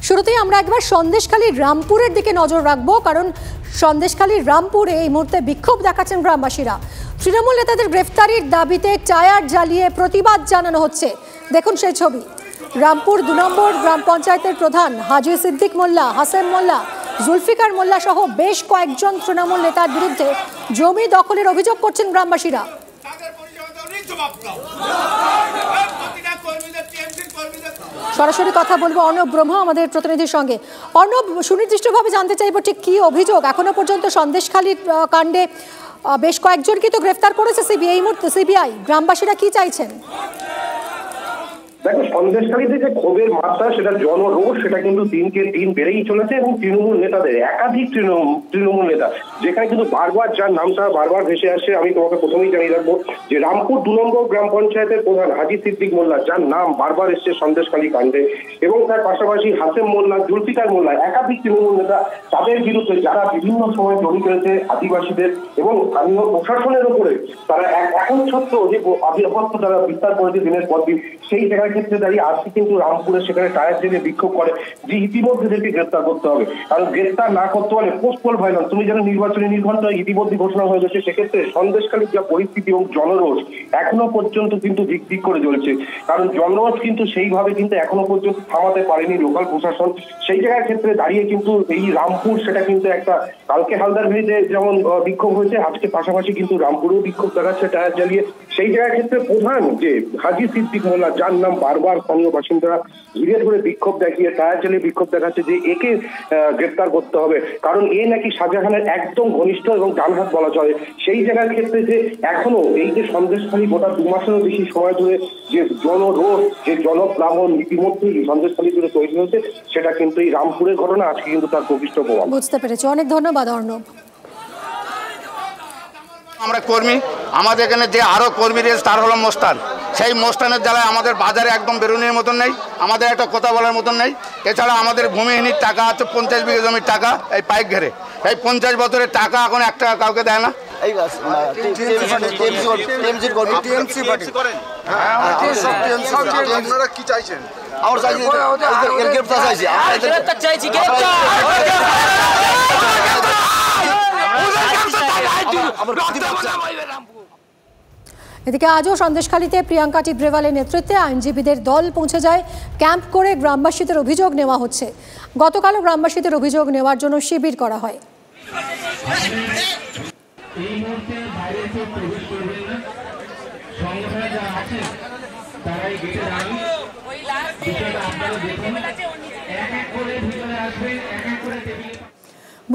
শুরুতেই আমরা একবার সন্দেশখালীর রামপুরের দিকে নজর রাখবো, কারণ সন্দেশখালীর রামপুরে এই মুহূর্তে বিক্ষোভ দেখাচ্ছেন গ্রামবাসীরা। তৃণমূল নেতাদের গ্রেফতারির দাবিতে টায়ার জ্বালিয়ে প্রতিবাদ জানানো হচ্ছে। দেখুন সেই ছবি। রামপুর ২ নম্বর গ্রাম পঞ্চায়েতের প্রধান হাজি সিদ্দিক মোল্লা, হাসেম মোল্লা, জুলফিকার মোল্লা সহ বেশ কয়েকজন তৃণমূল নেতার বিরুদ্ধে জমি দখলের অভিযোগ করছেন গ্রামবাসীরা। সরাসরি কথা বলবো অর্ণব ব্রহ্মা আমাদের প্রতিনিধির সঙ্গে। অর্ণব, সুনির্দিষ্টভাবে জানতে চাইবো ঠিক কি অভিযোগ? এখনো পর্যন্ত সন্দেশখালীর কাণ্ডে বেশ কয়েকজনকে তো গ্রেফতার করেছে সিবিআই। গ্রামবাসীরা কি চাইছেন? দেখো, সন্দেশখালীতে যে ক্ষোভের মাত্রা, সেটা জনরোষ, সেটা কিন্তু দিনকে দিন বেড়েই চলেছে এবং তৃণমূল নেতাদের একাধিক তৃণমূল নেতা যেখানে কিন্তু বারবার যার নামটা বারবার ভেসে আসে। আমি তোমাকে প্রথমেই জানিয়ে রাখবো যে রামপুর ২ নম্বর গ্রাম পঞ্চায়েতের প্রধান হাজি সিদ্দিক মোল্লা, যার নাম বারবার এসছে সন্দেশখালী কাণ্ডে, এবং তার পাশাপাশি হাসেম মোল্লা, জুলফিকার মোল্লা, একাধিক তৃণমূল নেতা, তাদের বিরুদ্ধে যারা বিভিন্ন সময় জড়িত রয়েছে আদিবাসীদের এবং স্থানীয় প্রশাসনের উপরে তারা একচ্ছত্র যে আধিপত্য তারা বিস্তার করেছে দিনের পর দিন, সেই জায়গায় ক্ষেত্রে দাঁড়িয়ে আজকে কিন্তু রামপুরে সেখানে টায়ার জেলে বিক্ষোভ করে যে ইতিমধ্যে এদেরকে গ্রেফতার করতে হবে। কারণ গ্রেফতার না করতে পারলে পোস্টপোল ভাইলেন্স, তুমি যেন নির্বাচনী নির্ঘণ্ট ইতিমধ্যে ঘোষণা হয়ে গেছে, সেক্ষেত্রে সন্দেশখালীর যা পরিস্থিতি এবং জনরোষ এখনো পর্যন্ত কিন্তু দিক করে চলছে। কারণ জনরোষ কিন্তু সেইভাবে কিন্তু এখনো পর্যন্ত থামাতে পারেনি লোকাল প্রশাসন। সেই জায়গার ক্ষেত্রে দাঁড়িয়ে কিন্তু এই রামপুর, সেটা কিন্তু একটা কালকে হালদারভিতে যেমন বিক্ষোভ হয়েছে, আজকে পাশাপাশি কিন্তু রামপুরেও বিক্ষোভ দেখাচ্ছে টায়ার জ্বালিয়ে। সেই জায়গার ক্ষেত্রে প্রধান যে হাজি সিদ্দিক মোল্লা, যার নাম বারবার স্থানীয় বাসিন্দারা ধীরে ধরে বিক্ষোভ দেখিয়ে টায়ার জ্বালিয়ে বিক্ষোভ দেখাচ্ছে যে একে গ্রেফতার করতে হবে, কারণ এ নাকি শাহজাহানের একদম ঘনিষ্ঠ এবং ডানহাত বলা চলে। সেই জায়গার ক্ষেত্রে যে এখনো এই যে সন্দেশখালী গোটা ২ মাসেরও বেশি সময় ধরে যে জনরোষ, যে জনপ্লাবন ইতিমধ্যেই সন্দেশখালী জুড়ে তৈরি হয়েছে, সেটা কিন্তু এই রামপুরের ঘটনা আজকে কিন্তু তার প্রকৃষ্ট প্রমাণ। বুঝতে পেরেছি, অনেক ধন্যবাদ অর্ণব। আমরা কর্মী, আমাদের এখানে যে আরো কর্মী রয়েছে তার হলো মোস্তান। সেই মোস্তানের জ্বালায় আমাদের বাজারে একদম বেরোনোর মতন নেই, আমাদের একটা কথা বলার মতন নেই। এছাড়া আমাদের ভূমিহীনের টাকা আছে ৫০ বিঘা জমির টাকা, এই পাইক ঘেরে এই ৫০ বছরের টাকা এখন ১ টাকা কাউকে দেয় না। আপনারা কি চাইছেন? এদিকে আজও সন্দেশখালীতে প্রিয়াঙ্কা টিব্রেওয়ালের নেতৃত্বে আইনজীবীদের দল পৌঁছে যায়। ক্যাম্প করে গ্রামবাসীদের অভিযোগ নেওয়া হচ্ছে। গতকালও গ্রামবাসীদের অভিযোগ নেওয়ার জন্য শিবির করা হয়।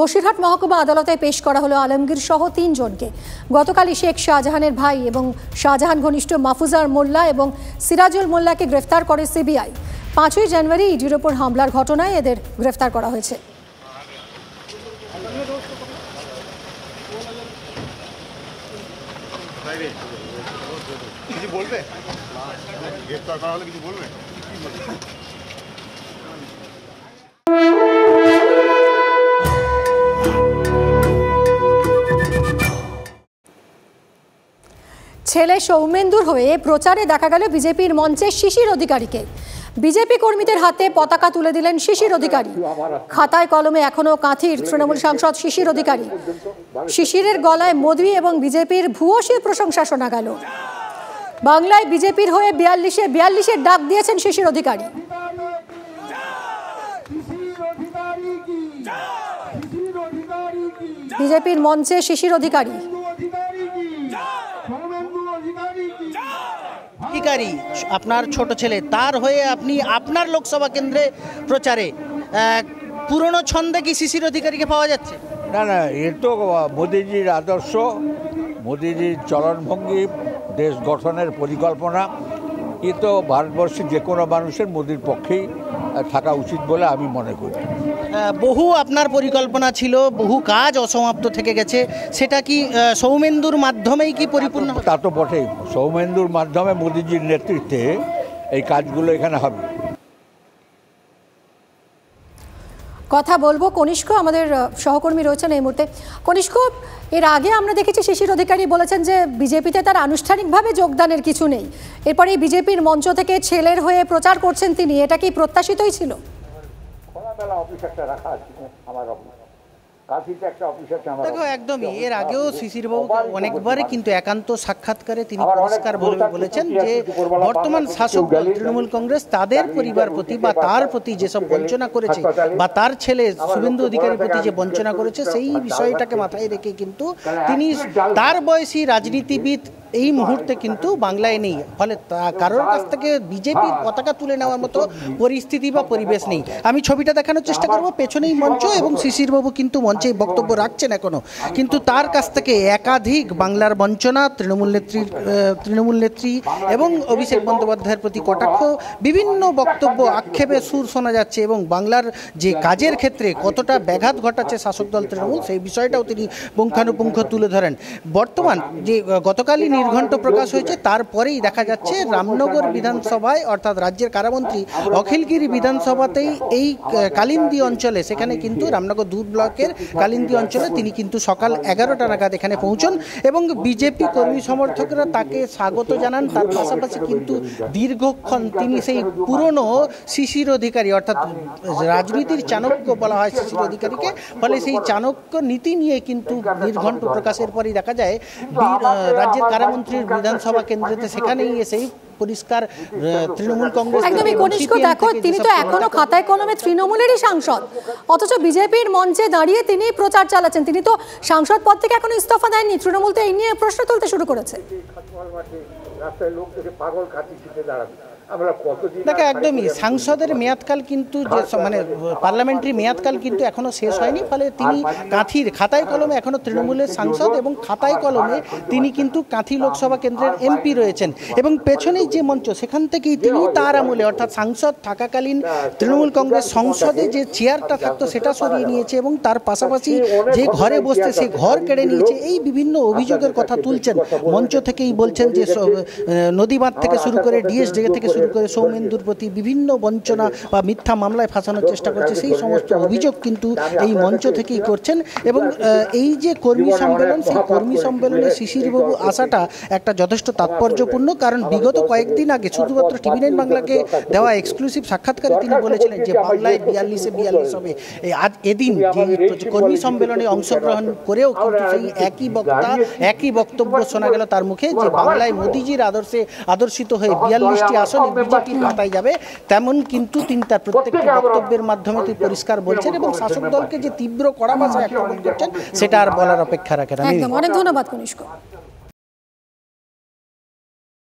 বসিরহাট মহকুমা আদালতে পেশ করা হলো আলমগীর সহ ৩ জনকে। গতকালই শেখ শাহজাহানের ভাই এবং শাহজাহান ঘনিষ্ঠ মাহফুজার মোল্লা এবং সিরাজুল মোল্লাকে গ্রেফতার করে সিবিআই। ৫ই জানুয়ারি ইডির ওপর হামলার ঘটনায় এদের গ্রেফতার করা হয়েছে। ছেলে সৌমেন্দুর হয়ে প্রচারে দেখা গেল বিজেপির মঞ্চে শিশির অধিকারীকে। বিজেপি কর্মীদের হাতে পতাকা তুলে দিলেন শিশির অধিকারী। খাতায় কলমে এখনো কাঁথির তৃণমূল সাংসদ শিশির অধিকারী। শিশিরের গলায় মোদি এবং বিজেপির ভূয়সী প্রশংসা শোনা গেল। বাংলায় বিজেপির হয়ে ৪২-এর ডাক দিয়েছেন শিশির অধিকারী। বিজেপির মঞ্চে শিশির অধিকারী। আপনার ছোট ছেলে, তার হয়ে আপনি আপনার লোকসভা কেন্দ্রে প্রচারে পুরনো ছন্দে কি শিশির অধিকারীকে পাওয়া যাচ্ছে? না না, এ তো মোদিজির আদর্শ, মোদিজির চলনভঙ্গি, দেশ গঠনের পরিকল্পনা, এ তো ভারতবর্ষের যে কোনো মানুষের মোদির পক্ষেই থাকা উচিত বলে আমি মনে করি। বহু আপনার পরিকল্পনা ছিল, বহু কাজ অসমাপ্ত থেকে গেছে, সেটা কি সৌমেন্দুর মাধ্যমেই কি পরিপূর্ণ? তা তো বটেই, সৌমেন্দুর মাধ্যমে মোদিজির নেতৃত্বে এই কাজগুলো এখানে হবে। কথা বলবো কনিষ্ক, আমাদের সহকর্মী রয়েছেন এই মুহূর্তে। কনিষ্ক, এর আগে আমরা দেখেছি শিশির অধিকারী বলেছেন যে বিজেপিতে তার আনুষ্ঠানিকভাবে যোগদানের কিছু নেই, এরপরে বিজেপির মঞ্চ থেকে ছেলের হয়ে প্রচার করছেন তিনি, এটা কি প্রত্যাশিতই ছিল? খোলামেলা অফিস একটা রাখা আছে আমার অফিস, কাঁথিতে একটা অফিস আছে আমার। দেখো একদমই, এর আগেও শিশির বাবু অনেকবারই কিন্তু একান্ত সাক্ষাৎকারে তিনি পরিষ্কার বলেছেন যে বর্তমান শাসক দল তৃণমূল কংগ্রেস তাদের পরিবার প্রতি বা তার প্রতি যেসব বঞ্চনা করেছে বা তার ছেলে শুভেন্দু অধিকারীর প্রতি যে বঞ্চনা করেছে সেই বিষয়টাকে মাথায় রেখে কিন্তু তিনি তার বয়সী রাজনীতিবিদ এই মুহূর্তে কিন্তু বাংলায় নেই, ফলে কারোর কাছ থেকে বিজেপির পতাকা তুলে নেওয়ার মতো পরিস্থিতি বা পরিবেশ নেই। আমি ছবিটা দেখানোর চেষ্টা করব, পেছনেই মঞ্চ এবং শিশিরবাবু কিন্তু মঞ্চে বক্তব্য রাখছেন এখনো, কিন্তু তার কাছ থেকে একাধিক বাংলার বঞ্চনা, তৃণমূল নেত্রী এবং অভিষেক বন্দ্যোপাধ্যায়ের প্রতি কটাক্ষ, বিভিন্ন বক্তব্য আক্ষেপের সুর শোনা যাচ্ছে এবং বাংলার যে কাজের ক্ষেত্রে কতটা ব্যাঘাত ঘটাচ্ছে শাসক দল তৃণমূল সেই বিষয়টাও তিনি পুঙ্খানুপুঙ্খ তুলে ধরেন। বর্তমান যে গতকালই নির্ঘণ্ট প্রকাশ হয়েছে, তারপরেই দেখা যাচ্ছে রামনগর বিধানসভায় অর্থাৎ রাজ্যের কারামন্ত্রী অখিলগিরি বিধানসভাতেই এই কালিন্দী অঞ্চলে, সেখানে কিন্তু রামনগর 2 ব্লকের কালিন্দী অঞ্চলে তিনি কিন্তু সকাল 11টা নাগাদ এখানে পৌঁছন এবং বিজেপি কর্মী সমর্থকরা তাকে স্বাগত জানান। তার পাশাপাশি কিন্তু দীর্ঘক্ষণ তিনি সেই পুরনো শিশির অধিকারী অর্থাৎ রাজনীতির চাণক্য বলা হয় শিশির অধিকারীকে, ফলে সেই চাণক্য নীতি নিয়ে কিন্তু নির্ঘণ্ট প্রকাশের পরই দেখা যায় রাজ্যের কারামন্ত্রীর বিধানসভা কেন্দ্রেতে সেখানেই এসেই পরিষ্কার তৃণমূল কংগ্রেস। একদমই কনিষ্ক, দেখো তিনি তো এখনো খাতায় কলমে তৃণমূলেরই সাংসদ, অথচ বিজেপির মঞ্চে দাঁড়িয়ে তিনি প্রচার চালাচ্ছেন। তিনি তো সাংসদ পদ থেকে এখনো ইস্তফা দেননি, তৃণমূল তো এই নিয়ে প্রশ্ন তুলতে শুরু করেছে। রাস্তায় লোক থেকে পাগল খাতি ছুটে দাঁড়াবে। দেখো একদমই, সাংসদের মেয়াদকাল কিন্তু যে মানে পার্লামেন্টারি মেয়াদকাল কিন্তু এখনো শেষ হয়নি, ফলে তিনি কাঁথির খাতায় কলমে এখনো তৃণমূলের সাংসদ এবং খাতায় কলমে তিনি কিন্তু কাঁথি লোকসভা কেন্দ্রের এমপি রয়েছেন এবং পেছনেই যে মঞ্চ সেখান থেকেই তিনি তার আমলে অর্থাৎ সাংসদ থাকাকালীন তৃণমূল কংগ্রেস সংসদে যে চেয়ারটা থাকতো সেটা সরিয়ে নিয়েছে এবং তার পাশাপাশি যে ঘরে বসতে সেই ঘর কেড়ে নিয়েছে, এই বিভিন্ন অভিযোগের কথা তুলছেন। মঞ্চ থেকেই বলছেন যে নদীবাঁধ থেকে শুরু করে ডিএসডি থেকে শুরু করে সৌমেন্দুর প্রতি বিভিন্ন বঞ্চনা বা মিথ্যা মামলায় ফাঁসানোর চেষ্টা করছে, সেই সমস্ত অভিযোগ কিন্তু এই মঞ্চ থেকেই করছেন। এবং এই যে কর্মী সম্মেলন, সেই কর্মী সম্মেলনে শিশিরবাবু আসাটা একটা যথেষ্ট তাৎপর্যপূর্ণ, কারণ বিগত কয়েকদিন আগে শুধুমাত্র TV9 বাংলাকে দেওয়া এক্সক্লুসিভ সাক্ষাৎকারে তিনি বলেছিলেন যে বাংলায় 42-42 হবে। আজ এদিন যে কর্মী সম্মেলনে অংশগ্রহণ করেও কিন্তু সেই একই বক্তা একই বক্তব্য শোনা গেল তার মুখে যে বাংলায় মোদিজির আদর্শে আদর্শিত হয়ে 42টি আসন বিজেপির খাতায় যাবে, তেমন কিন্তু তিনি তার প্রত্যেকটি বক্তব্যের মাধ্যমে তিনি পরিষ্কার বলছেন এবং শাসক দলকে যে তীব্র কড়া ভাষায় আক্রমণ করছেন সেটা আর বলার অপেক্ষা রাখে না। অনেক ধন্যবাদ কনিষ্ক।